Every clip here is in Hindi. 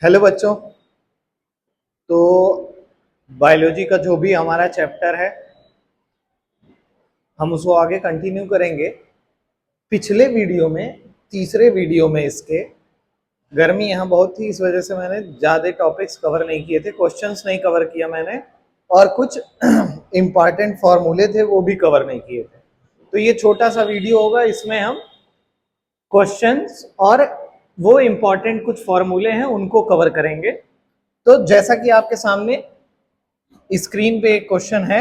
हेलो बच्चों। तो बायोलॉजी का जो भी हमारा चैप्टर है हम उसको आगे कंटिन्यू करेंगे। पिछले वीडियो में, तीसरे वीडियो में इसके गर्मी यहाँ बहुत थी, इस वजह से मैंने ज़्यादा टॉपिक्स कवर नहीं किए थे, क्वेश्चंस नहीं कवर किया मैंने, और कुछ इम्पॉर्टेंट फॉर्मूले थे वो भी कवर नहीं किए थे। तो ये छोटा सा वीडियो होगा, इसमें हम क्वेश्चंस और वो इम्पॉर्टेंट कुछ फॉर्मूले हैं उनको कवर करेंगे। तो जैसा कि आपके सामने स्क्रीन पे एक क्वेश्चन है,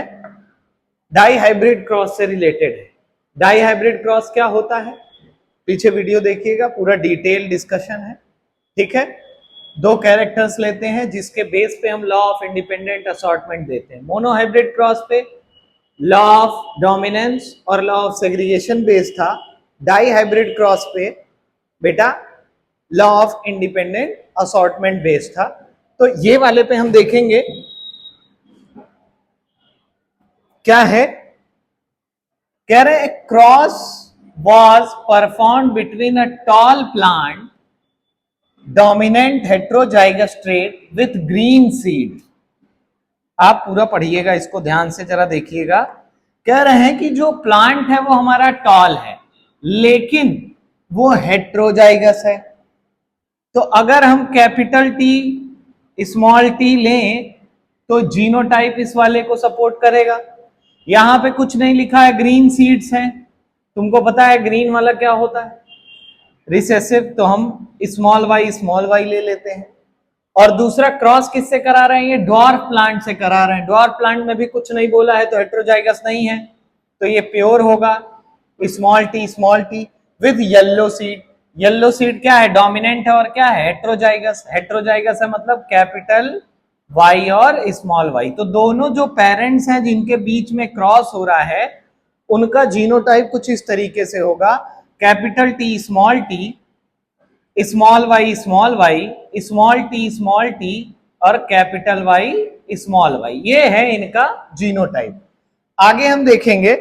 डाई हाइब्रिड क्रॉस से रिलेटेड है। डाई हाइब्रिड क्रॉस क्या होता है, पीछे वीडियो देखिएगा, पूरा डिटेल डिस्कशन है। ठीक है, दो कैरेक्टर्स लेते हैं जिसके बेस पे हम लॉ ऑफ इंडिपेंडेंट असॉर्टमेंट देते हैं। मोनो हाइब्रिड क्रॉस पे लॉ ऑफ डोमिनेंस और लॉ ऑफ सेग्रीगेशन बेस था। डाई हाइब्रिड क्रॉस पे बेटा law of independent assortment base था। तो ये वाले पे हम देखेंगे क्या है। कह रहे हैं cross was perform between a tall plant dominant heterozygous trait with green seed. आप पूरा पढ़िएगा, इसको ध्यान से जरा देखिएगा। कह रहे हैं कि जो प्लांट है वो हमारा टॉल है लेकिन वो हेट्रोजाइगस है। तो अगर हम कैपिटल टी स्मॉल टी लें तो जीनोटाइप इस वाले को सपोर्ट करेगा। यहां पे कुछ नहीं लिखा है, ग्रीन सीड्स हैं, तुमको पता है ग्रीन वाला क्या होता है, रिसेसिव, तो हम स्मॉल वाई ले लेते हैं। और दूसरा क्रॉस किससे करा रहे हैं, ये ड्वार्फ प्लांट से करा रहे हैं। ड्वार्फ प्लांट में भी कुछ नहीं बोला है तो हेट्रोजाइगस नहीं है, तो ये प्योर होगा small T with yellow seed. Yellow seed क्या है, डोमिनेंट है और क्या है, हेट्रोजाइगस। हेट्रोजाइगस है मतलब कैपिटल वाई और स्मॉल वाई। तो दोनों जो पेरेंट्स हैं जिनके बीच में क्रॉस हो रहा है उनका जीनोटाइप कुछ इस तरीके से होगा, capital T small Y small T और कैपिटल वाई स्मॉल वाई। ये है इनका जीनोटाइप। आगे हम देखेंगे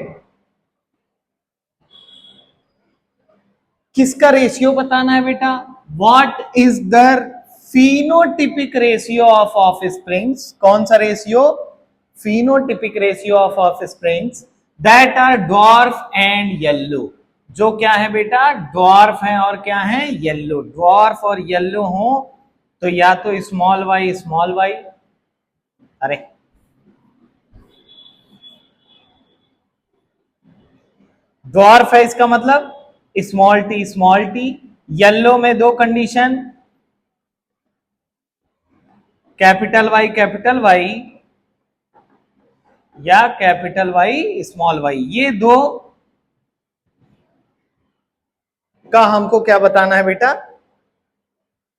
किसका रेशियो बताना है बेटा, what is the phenotypic ratio of offsprings. कौन सा ratio, phenotypic ratio of offsprings that are dwarf and yellow. जो क्या है बेटा, ड्वार्फ है और क्या है, येलो। ड्वार्फ और येलो हो तो या तो स्मॉल वाई, अरे ड्वार्फ है इसका मतलब स्मॉल टी। येलो में दो कंडीशन, कैपिटल वाई या कैपिटल वाई स्मॉल वाई। ये दो का हमको क्या बताना है बेटा,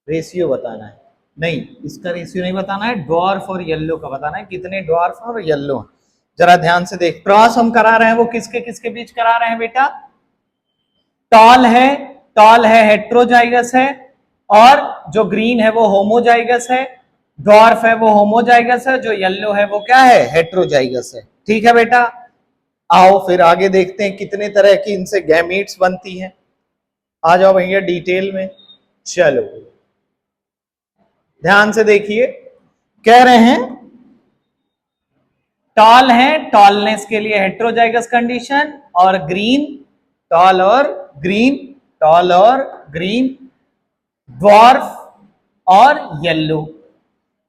रेशियो बताना है। नहीं, इसका रेशियो नहीं बताना है, ड्वार्फ और येलो का बताना है, कितने ड्वार्फ और येलो हैं। जरा ध्यान से देख, क्रॉस हम करा रहे हैं वो किसके किसके बीच करा रहे हैं बेटा, टॉल है हेट्रोजाइगस है, और जो ग्रीन है वो होमोजाइगस है। ड्वार्फ है वो होमोजाइगस है, जो येलो है वो क्या है, हेट्रोजाइगस है। ठीक है बेटा, आओ फिर आगे देखते हैं कितने तरह की इनसे गैमीट्स बनती हैं। आ जाओ भैया डिटेल में, चलो ध्यान से देखिए। कह रहे हैं टॉल है, टॉलनेस के लिए हेट्रोजाइगस कंडीशन, और ग्रीन, टॉल और ग्रीन, टॉल और ग्रीन, ड्वार्फ और येलो,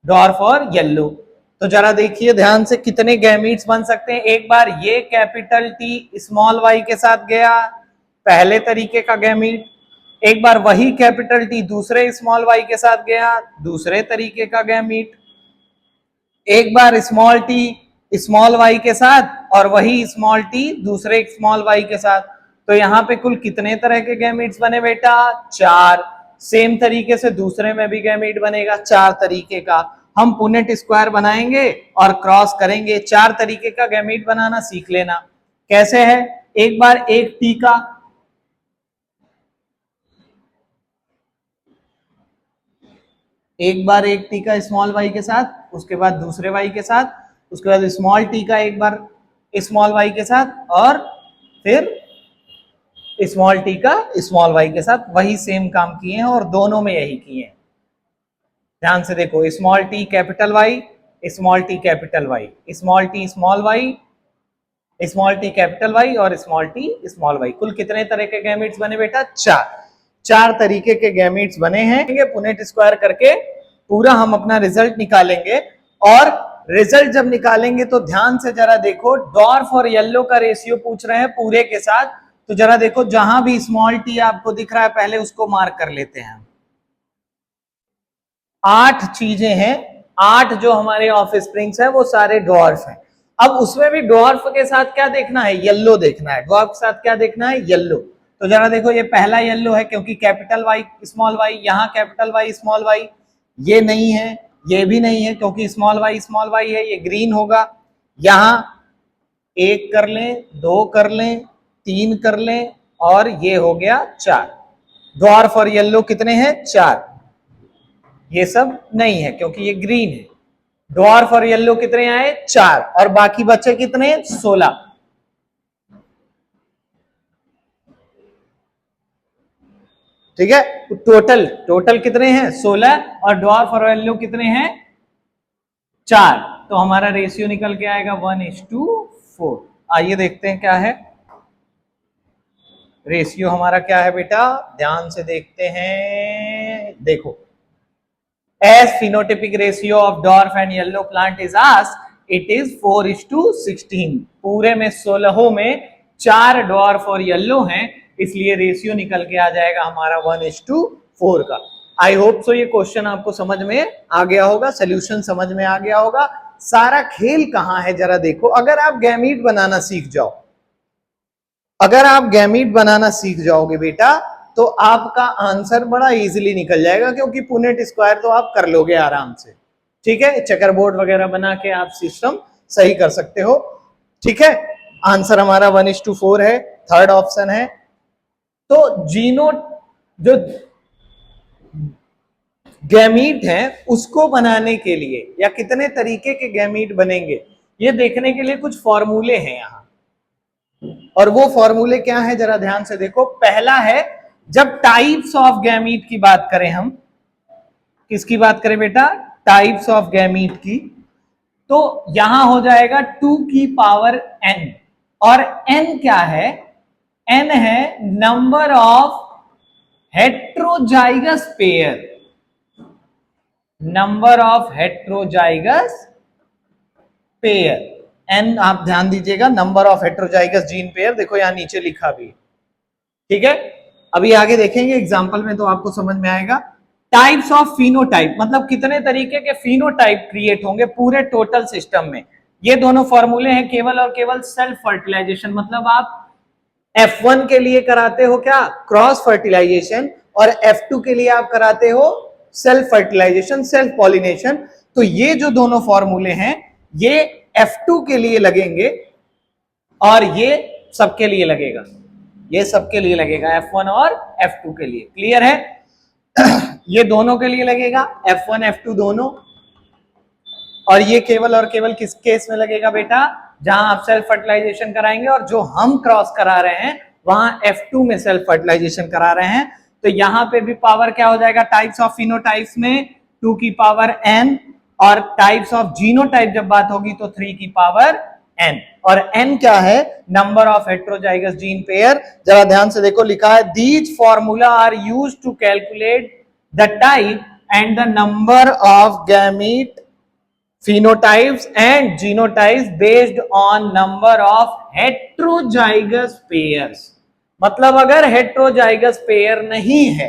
ड्वार्फ और येलो। तो जरा देखिए ध्यान से कितने गैमीट्स बन सकते हैं। एक बार ये कैपिटल टी स्मॉल वाई के साथ गया, पहले तरीके का गैमीट। एक बार वही कैपिटल टी दूसरे स्मॉल वाई के साथ गया, दूसरे तरीके का गैमीट। एक बार स्मॉल टी स्मॉल वाई के साथ और वही स्मॉल टी दूसरे स्मॉल वाई के साथ। तो यहाँ पे कुल कितने तरह के गैमीट्स बने बेटा, 4। सेम तरीके से दूसरे में भी गैमीट बनेगा 4 तरीके का। हम पुनेट स्क्वायर बनाएंगे और क्रॉस करेंगे। 4 तरीके का गैमीट बनाना सीख लेना। कैसे है, एक बार एक टी का, एक बार एक टी का स्मॉल वाई के साथ, उसके बाद दूसरे वाई के साथ, उसके बाद स्मॉल टी का एक बार स्मॉल वाई के साथ, और फिर स्मॉल टी का स्मॉल वाई के साथ। वही सेम काम किए हैं और दोनों में यही किए हैं। ध्यान से देखो, small T capital Y, small T capital Y, small T small Y, small T capital Y और स्मॉल टी स्मॉल वाई। कुल कितने तरह के गैमेट्स बने बेटा? चार तरीके के गैमेट्स बने हैं। पुनेट स्क्वायर करके पूरा हम अपना रिजल्ट निकालेंगे, और रिजल्ट जब निकालेंगे तो ध्यान से जरा देखो, डॉर्फ और येलो का रेशियो पूछ रहे हैं पूरे के साथ। तो जरा देखो, जहां भी स्मॉल टी आपको दिख रहा है पहले उसको मार्क कर लेते हैं। 8 चीजें हैं, 8 जो हमारे ऑफ स्प्रिंग्स है वो सारे डॉर्फ हैं। अब उसमें भी डॉर्फ के साथ क्या देखना है? येलो देखना है। डॉर्फ के साथ क्या देखना है? येलो। तो जरा देखो, ये पहला येलो है क्योंकि कैपिटल वाई स्मॉल वाई, यहाँ कैपिटल वाई स्मॉल वाई, ये नहीं है, ये भी नहीं है क्योंकि स्मॉल वाई है, ये ग्रीन होगा। यहां 1 कर लें, 2 कर लें, 3 कर लें, और ये हो गया 4। डॉर्फ और येलो कितने हैं? 4। ये सब नहीं है क्योंकि ये ग्रीन है। डॉर्फ और येलो कितने आए? 4, और बाकी बचे कितने? 16। ठीक है, टोटल कितने हैं? 16, और डॉर्फ और येलो कितने हैं? 4। तो हमारा रेशियो निकल के आएगा 1:4। आइए देखते हैं क्या है रेशियो हमारा। क्या है बेटा? ध्यान से देखते हैं। देखो, as phenotypic ratio of dwarf and yellow plant is asked, it is 4:16। पूरे में 16 में 4 डॉर्फ और येलो हैं, इसलिए रेशियो निकल के आ जाएगा हमारा 1:4 का। आई होप सो ये क्वेश्चन आपको समझ में आ गया होगा, सोल्यूशन समझ में आ गया होगा। सारा खेल कहां है जरा देखो। अगर आप गैमीट बनाना सीख जाओ, अगर आप गैमीट बनाना सीख जाओगे बेटा, तो आपका आंसर बड़ा इजीली निकल जाएगा, क्योंकि पुनेट स्क्वायर तो आप कर लोगे आराम से। ठीक है, चेकर बोर्ड वगैरह बना के आप सिस्टम सही कर सकते हो। ठीक है, आंसर हमारा 1:4 है, थर्ड ऑप्शन है। तो जीनो जो गैमीट है उसको बनाने के लिए, या कितने तरीके के गैमीट बनेंगे, ये देखने के लिए कुछ फॉर्मूले हैं यहां। और वो फॉर्मूले क्या है जरा ध्यान से देखो। पहला है, जब टाइप्स ऑफ गैमीट की बात करें हम, किसकी बात करें बेटा? टाइप्स ऑफ गैमीट की। तो यहां हो जाएगा 2 की पावर n, और n क्या है? n है number of heterozygous pair, number of heterozygous pair. n आप ध्यान दीजिएगा, number of heterozygous gene pair, देखो यहां नीचे लिखा भी। ठीक है, अभी आगे देखेंगे एग्जांपल में तो आपको समझ में आएगा। टाइप्स ऑफ फिनोटाइप, मतलब कितने तरीके के फिनोटाइप क्रिएट होंगे पूरे टोटल सिस्टम में। ये दोनों फॉर्मूले हैं केवल और केवल सेल्फ फर्टिलाइजेशन, मतलब आप F1 के लिए कराते हो क्या? क्रॉस फर्टिलाइजेशन, और F2 के लिए आप कराते हो सेल्फ फर्टिलाइजेशन, सेल्फ पॉलिनेशन। तो ये जो दोनों फॉर्मूले हैं ये F2 के लिए लगेंगे, और ये सबके लिए लगेगा, ये सबके लिए लगेगा, F1 और F2 के लिए। क्लियर है? ये दोनों के लिए लगेगा, F1 F2 दोनों। और ये केवल और केवल किस केस में लगेगा बेटा? जहां आप सेल्फ फर्टिलाइजेशन कराएंगे, और जो हम क्रॉस करा रहे हैं वहां F2 में सेल्फ फर्टिलाइजेशन करा रहे हैं। तो यहां पे भी पावर क्या हो जाएगा? टाइप्स ऑफ फिनोटाइप्स में 2 की पावर n, और टाइप्स ऑफ जीनोटाइप जब बात होगी तो 3 की पावर n। और n क्या है? Number of heterozygous gene pair. जरा ध्यान से देखो, लिखा है these formula are used to calculate the type and the number of gamete phenotypes and genotypes based on number of heterozygous pairs। मतलब अगर हेट्रोजाइगस पेयर नहीं है,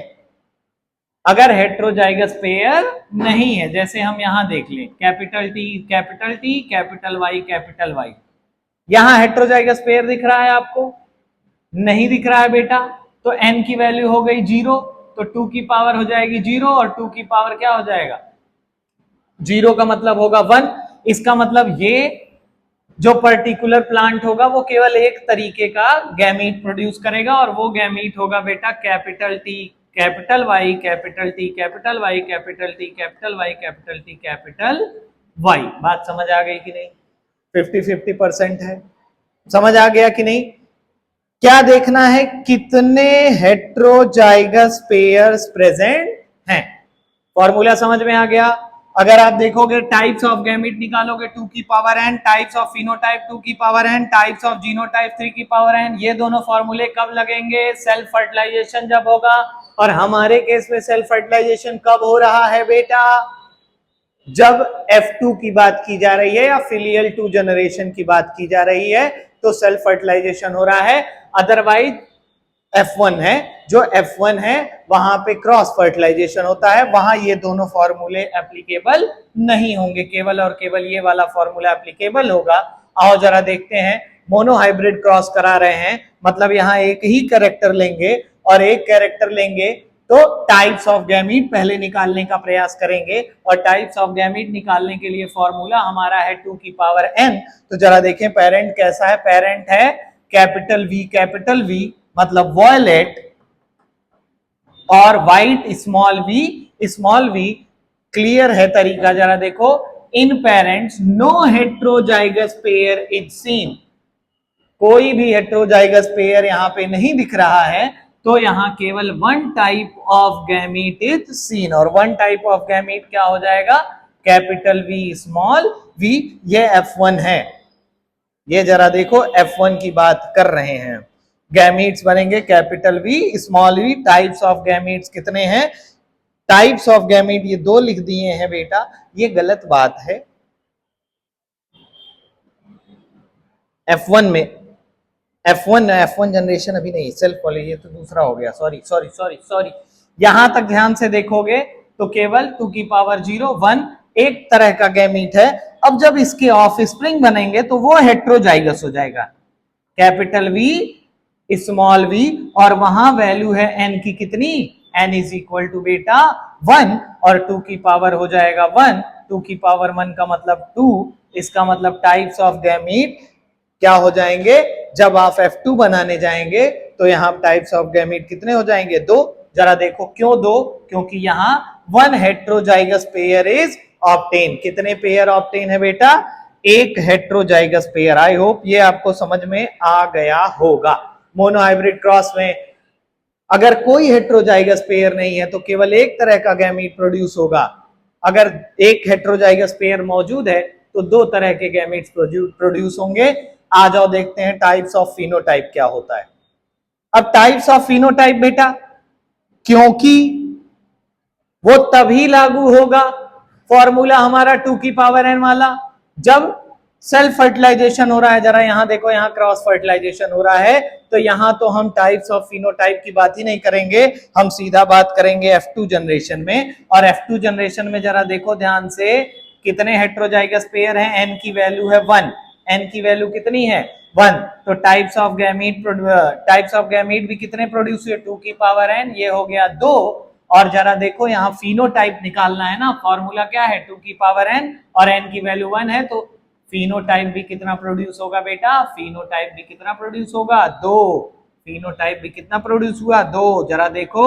अगर हेट्रोजाइगस पेयर नहीं है, जैसे हम यहां देख लें capital T capital T capital Y, यहां हेट्रोजाइगस पेयर दिख रहा है आपको? नहीं दिख रहा है बेटा। तो n की वैल्यू हो गई 0, तो 2 की पावर हो जाएगी 0, और 2 की पावर क्या हो जाएगा? 0 का मतलब होगा 1। इसका मतलब ये जो पर्टिकुलर प्लांट होगा वो केवल एक तरीके का गैमीट प्रोड्यूस करेगा, और वो गैमीट होगा बेटा capital T capital Y capital T capital Y capital T capital Y capital T capital Y. बात समझ आ गई कि नहीं? 50-50% है। समझ आ गया कि नहीं? क्या देखना है? कितने हेट्रोजाइगस पेयर्स प्रेजेंट हैं। फॉर्मूला समझ में आ गया। अगर आप देखोगे टाइप्स ऑफ गैमीट निकालोगे 2 की power n, types of phenotype 2 की power n, types of genotype 3 की पावर n। ये दोनों फॉर्मूले कब लगेंगे? सेल्फ फर्टिलाइजेशन जब होगा। और हमारे केस में सेल्फ फर्टिलाइजेशन कब हो रहा है बेटा? जब F2 की बात की जा रही है या फिलियल 2 जनरेशन की बात की जा रही है तो सेल्फ फर्टिलाइजेशन हो रहा है। अदरवाइज F1 है, जो F1 है वहां पे क्रॉस फर्टिलाइजेशन होता है, वहां ये दोनों फॉर्मूले एप्लीकेबल नहीं होंगे, केवल और केवल ये वाला फॉर्मूला एप्लीकेबल होगा। आओ जरा देखते हैं। मोनोहाइब्रिड क्रॉस करा रहे हैं, मतलब यहां एक ही कैरेक्टर लेंगे और एक कैरेक्टर लेंगे तो टाइप्स ऑफ गैमीट पहले निकालने का प्रयास करेंगे। और टाइप्स ऑफ गैमीट निकालने के लिए फॉर्मूला हमारा है 2 की पावर n। तो जरा देखें पेरेंट कैसा है। पेरेंट है कैपिटल V मतलब वॉयलेट और वाइट स्मॉल v। क्लियर है तरीका? जरा देखो। In parents no heterozygous pair is seen. कोई भी हेट्रोजाइगस पेयर यहां पे नहीं दिख रहा है, तो यहां केवल one type of gamete is seen. और वन टाइप ऑफ गैमीट क्या हो जाएगा? Capital V small v। ये F1 है। ये जरा देखो F1 की बात कर रहे हैं। गैमीट्स बनेंगे capital V small v। Types of gametes कितने हैं? टाइप्स ऑफ गैमीट ये 2 लिख दिए हैं बेटा, ये गलत बात है। F1 में F1 जनरेशन अभी नहीं, सेल्फ पॉली, ये तो दूसरा हो गया। सॉरी। यहां तक ध्यान से देखोगे तो केवल 2 की पावर 0 1 एक तरह का गैमीट है। अब जब इसके ऑफ स्प्रिंग बनेंगे तो वो हेट्रोजाइगस हो जाएगा, कैपिटल V स्मॉल v। और वहां वैल्यू है n की कितनी? n इज इक्वल टू बेटा 1 और 2 की पावर हो जाएगा 1। 2 की पावर 1 का मतलब 2। इसका मतलब टाइप्स ऑफ गैमीट क्या हो जाएंगे? जब आप F2 बनाने जाएंगे तो यहाँ टाइप्स ऑफ गैमीट कितने हो जाएंगे? 2। जरा देखो क्यों 2? क्योंकि यहाँ 1 हेट्रोजाइगस पेयर इज ऑब्टेन। कितने पेयर ऑब्टेन है बेटा? एक हेट्रोजाइगस पेयर। आई होप ये आपको समझ में आ गया होगा। मोनोहाइब्रिड क्रॉस में अगर कोई हेट्रोजाइगस पेयर नहीं है तो केवल एक तरह का गैमीट प्रोड्यूस होगा। अगर एक हेट्रोजाइगस पेयर मौजूद है तो 2 तरह के गैमीट्स प्रोड्यूस होंगे। आ जाओ देखते हैं टाइप्स ऑफ फिनोटाइप क्या होता है। अब टाइप्स ऑफ फिनोटाइप बेटा, क्योंकि वो तभी लागू होगा फॉर्मूला हमारा 2 की पावर n वाला जब सेल्फ फर्टिलाइजेशन हो रहा है। जरा यहां देखो, यहां क्रॉस फर्टिलाइजेशन हो रहा है, तो यहां तो हम टाइप्स ऑफ फिनोटाइप की बात ही नहीं करेंगे, हम सीधा बात करेंगे F2 जनरेशन में। और F2 जनरेशन में जरा देखो ध्यान से, कितने हेट्रोजाइगस पेयर हैं? n की वैल्यू है 1। n की वैल्यू कितनी है? 1। तो टाइप्स ऑफ गैमीट भी कितने प्रोड्यूस हुए? 2 की पावर n। ये हो गया 2। और जरा देखो यहाँ फिनोटाइप निकालना है ना, फॉर्मूला क्या है? 2 की पावर n और n की वैल्यू 1 है, तो फिनोटाइप भी कितना प्रोड्यूस होगा बेटा? फिनोटाइप भी कितना प्रोड्यूस होगा? 2। फिनोटाइप भी कितना प्रोड्यूस हुआ? 2। जरा देखो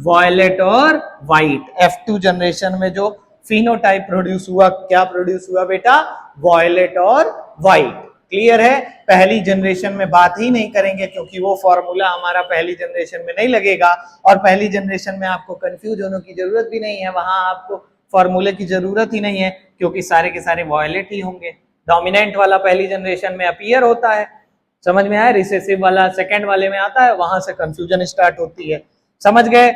वॉयलेट और व्हाइट। F2 जनरेशन में जो फिनोटाइप प्रोड्यूस हुआ, क्या प्रोड्यूस हुआ बेटा? वॉयलेट और व्हाइट। क्लियर है? पहली जनरेशन में बात ही नहीं करेंगे क्योंकि वो फॉर्मूला हमारा पहली जनरेशन में नहीं लगेगा। और पहली जनरेशन में आपको कंफ्यूज होने की जरूरत भी नहीं है, वहां आपको फॉर्मूले की जरूरत ही नहीं है क्योंकि सारे के सारे वॉयलेट ही होंगे। डोमिनेंट वाला पहली जनरेशन में अपीयर होता है, समझ में आया? रिसेसिव वाला सेकंड वाले में आता है, वहां से कंफ्यूजन स्टार्ट होती है। समझ गए?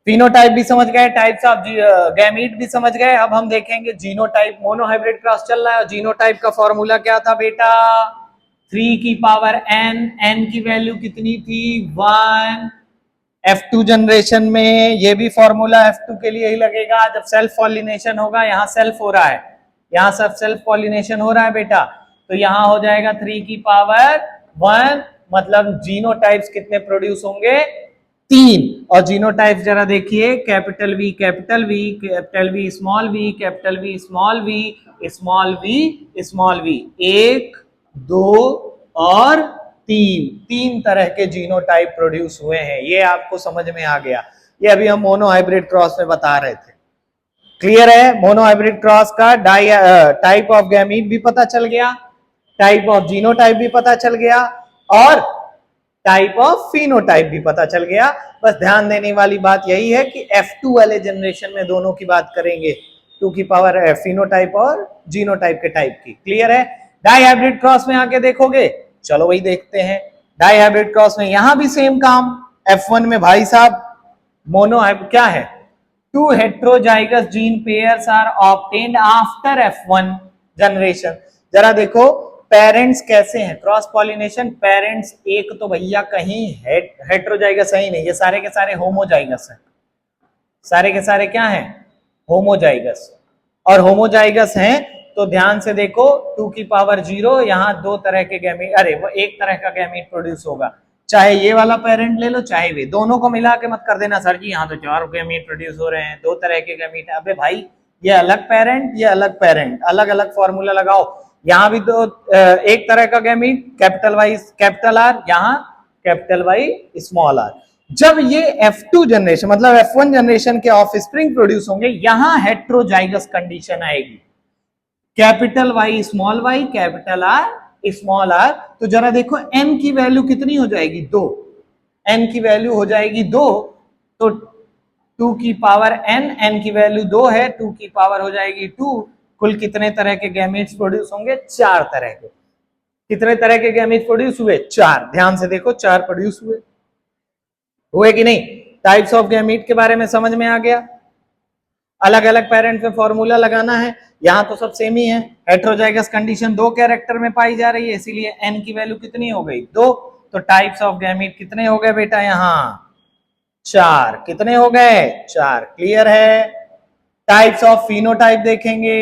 फिनोटाइप भी समझ गए, टाइप्स ऑफ गैमीट भी समझ गए। अब हम देखेंगे जीनोटाइप। मोनोहाइब्रिड क्रॉस चल रहा है और जीनोटाइप का फॉर्मूला क्या था बेटा? 3 की पावर n। n की वैल्यू कितनी थी? 1। F2 जनरेशन में ये भी फॉर्मूला F2 के लिए ही लगेगा। जब सेल्फ पॉलिनेशन होगा, यहाँ सेल्फ हो रहा है, यहाँ सब सेल्फ पॉलिनेशन हो रहा है बेटा, तो यहाँ हो जाएगा 3 की पावर 1। मतलब जीनोटाइप्स कितने प्रोड्यूस होंगे? 3। और जीनोटाइप्स जरा देखिए, capital V capital V, capital V small v, capital V small v, small v small v। 1 2 और 3 तरह के जीनोटाइप प्रोड्यूस हुए हैं। ये आपको समझ में आ गया? ये अभी हम मोनोहाइब्रिड क्रॉस में बता रहे थे। क्लियर है? मोनोहाइब्रिड क्रॉस का टाइप ऑफ गैमीट भी पता चल गया, टाइप ऑफ जीनोटाइप भी पता चल गया, और टाइप ऑफ फिनोटाइप भी पता चल गया। बस ध्यान देने वाली बात यही है कि F2 वाले जनरेशन में दोनों की बात करेंगे, 2 की पावर है फिनोटाइप और जीनोटाइप के टाइप की। क्लियर है? डाई हाइब्रिड क्रॉस में आके देखोगे, चलो वही देखते हैं। डाई हाइब्रिड क्रॉस में यहां भी सेम काम। F1 में भाई साहब मोनो क्या है, 2 heterozygous gene pairs are obtained after F1 generation. जरा देखो पेरेंट्स कैसे हैं, क्रॉस पॉलिनेशन। पेरेंट्स एक तो भैया कहीं हेट्रोजाइगस है ही नहीं, ये सारे के सारे होमोजाइगस हैं। सारे के सारे क्या हैं? होमोजाइगस। और होमोजाइगस हैं तो ध्यान से देखो, 2 की पावर 0, यहां दो तरह के गैमीट, अरे वो एक तरह का गैमीट प्रोड्यूस होगा। चाहे ये वाला पेरेंट ले लो, चाहे वे, दोनों को मिला के मत कर देना सर जी यहाँ तो 4 गैमीट प्रोड्यूस हो रहे हैं, 2 तरह के गैमीट है। अबे भाई ये अलग पेरेंट, ये अलग पेरेंट, अलग अलग फॉर्मूला लगाओ। यहाँ भी तो एक तरह का gamete, capital Y capital R, यहाँ कैपिटल वाई स्मॉल आर। जब ये F2 जनरेशन मतलब F1 जनरेशन के ऑफस्प्रिंग प्रोड्यूस होंगे, यहां हेट्रोजाइगस कंडीशन आएगी, capital Y small Y, capital R small R. तो जरा देखो n की वैल्यू कितनी हो जाएगी? 2। n की वैल्यू हो जाएगी 2, तो 2 की पावर n की वैल्यू 2 है, 2 की पावर हो जाएगी 2। कुल कितने तरह के गैमेट्स प्रोड्यूस होंगे? 4 तरह के। कितने तरह के गैमेट्स प्रोड्यूस हुए? 4। ध्यान से देखो 4 प्रोड्यूस हुए कि नहीं? टाइप्स ऑफ गैमीट के बारे में समझ में आ गया। अलग अलग पेरेंट में फॉर्मूला लगाना है, यहां तो सब सेम ही है। हेट्रोजाइगस कंडीशन 2 कैरेक्टर में पाई जा रही है, इसीलिए n की वैल्यू कितनी हो गई? 2। तो टाइप्स ऑफ गैमीट कितने हो गए बेटा? यहां 4। कितने हो गए? 4। क्लियर है? टाइप्स ऑफ फिनोटाइप देखेंगे,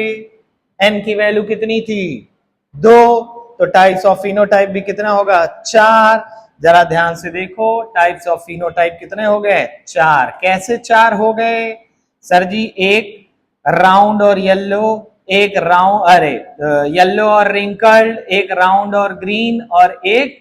n की वैल्यू कितनी थी? 2। तो टाइप्स ऑफ फिनोटाइप भी कितना होगा? 4। जरा ध्यान से देखो, टाइप्स ऑफ फिनोटाइप कितने हो गए? 4। कैसे 4 हो गए सर जी? एक राउंड और येलो, एक राउंड, अरे येलो और रिंकल्ड, एक राउंड और ग्रीन, और एक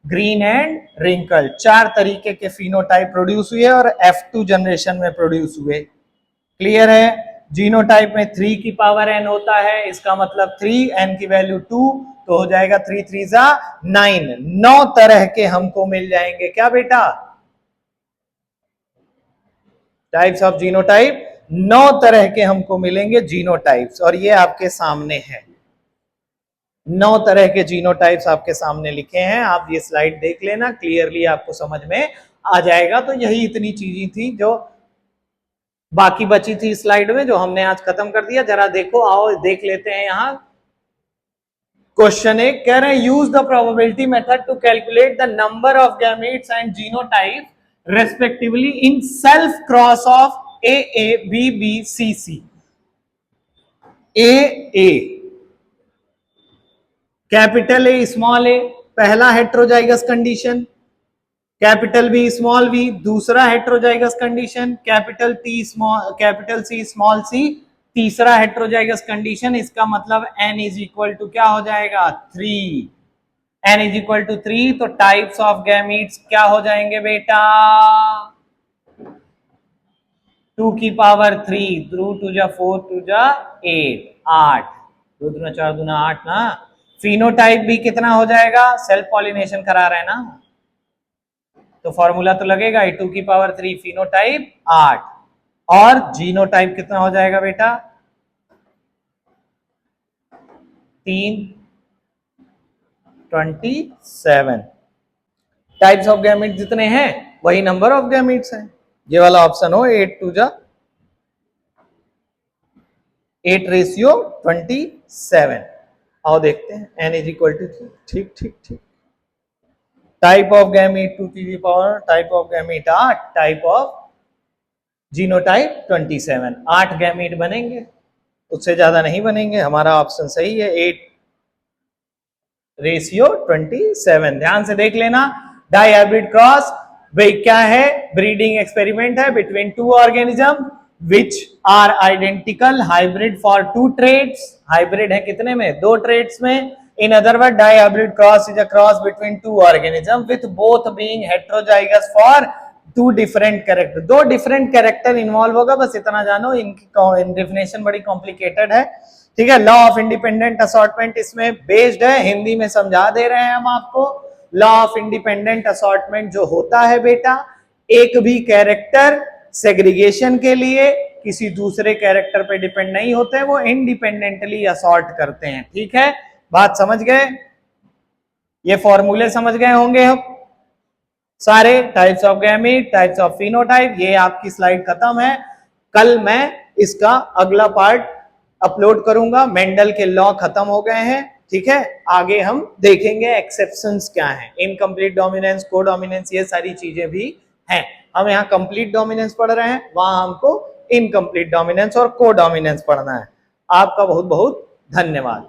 ग्रीन एंड रिंकल्ड। 4 तरीके के फिनोटाइप प्रोड्यूस हुए और F2 जनरेशन में प्रोड्यूस हुए। क्लियर है? जीनोटाइप में 3 की पावर n होता है, इसका मतलब 3, n की वैल्यू 2, तो हो जाएगा 3 3 जा 9। 9 तरह के हमको मिल जाएंगे क्या बेटा? टाइप्स ऑफ जीनोटाइप 9 तरह के हमको मिलेंगे जीनोटाइप्स, और ये आपके सामने है। 9 तरह के जीनोटाइप्स आपके सामने लिखे हैं। आप ये स्लाइड देख लेना, क्लियरली आपको समझ में आ जाएगा। तो यही इतनी चीजें थी जो बाकी बची थी स्लाइड में, जो हमने आज खत्म कर दिया। जरा देखो, आओ देख लेते हैं। यहां क्वेश्चन 1 कह रहे हैं, use the probability method to calculate the number of gametes and genotype respectively in self cross of A B B C C. A capital A small A पहला heterozygous condition, capital B small V दूसरा heterozygous condition, capital C small C तीसरा हेट्रोजाइगस कंडीशन। इसका मतलब n इज इक्वल टू क्या हो जाएगा? 3। n इज इक्वल टू 3, तो टाइप्स ऑफ गैमीट्स क्या हो जाएंगे बेटा? 2 की पावर 3, 2 2 जा 4, 2 जा 8, 8, 2 दूना 4 दूना 8 ना। फिनोटाइप भी कितना हो जाएगा? सेल्फ पॉलिनेशन करा रहे हैं ना, तो फॉर्मूला तो लगेगा ही। 2 की पावर 3 फिनोटाइप 8, और जीनोटाइप कितना हो जाएगा बेटा? 3 27। टाइप्स ऑफ गैमीट जितने हैं वही नंबर ऑफ गैमीट्स हैं। ये वाला ऑप्शन हो 8 2 जा 8 रेशियो 27। आओ देखते हैं, n इज इक्वल टू 3। ठीक ठीक ठीक। टाइप ऑफ गैमीट 2 की power, type of gamete 8, type of genotype 27। 8 gamete बनेंगे, उससे ज्यादा नहीं बनेंगे। हमारा ऑप्शन सही है, 8 रेशियो 27। ध्यान से देख लेना। डाई हाइब्रिड क्रॉस भाई क्या है? ब्रीडिंग एक्सपेरिमेंट है between 2 organism which are identical, hybrid for 2 traits. Hybrid है कितने में? 2 ट्रेड्स में। In other word, dihybrid cross is a cross between 2 organism with both being heterozygous for 2 different character. 2 different character involve होगा, बस इतना जानो। इनकी डेफिनेशन बड़ी कॉम्प्लिकेटेड है, ठीक है। लॉ ऑफ इंडिपेंडेंट असॉर्टमेंट इसमें बेस्ड है, हिंदी में समझा दे रहे हैं हम आपको। लॉ ऑफ इंडिपेंडेंट असॉर्टमेंट जो होता है बेटा, एक भी कैरेक्टर सेग्रीगेशन के लिए किसी दूसरे कैरेक्टर पे डिपेंड नहीं होते, वो इंडिपेंडेंटली असॉर्ट करते हैं। ठीक है, बात समझ गए? ये फॉर्मूले समझ गए होंगे हम सारे, types of gamete, types of phenotype. ये आपकी स्लाइड खत्म है, कल मैं इसका अगला पार्ट अपलोड करूंगा। मेंडल के लॉ खत्म हो गए हैं, ठीक है, आगे हम देखेंगे एक्सेप्शंस क्या हैं, इनकम्प्लीट डोमिनेंस, को डोमिनेंस, ये सारी चीजें भी हैं। हम यहाँ कंप्लीट डोमिनेंस पढ़ रहे हैं, वहां हमको इनकम्प्लीट डोमिनेंस और को डोमिनेंस पढ़ना है। आपका बहुत बहुत धन्यवाद।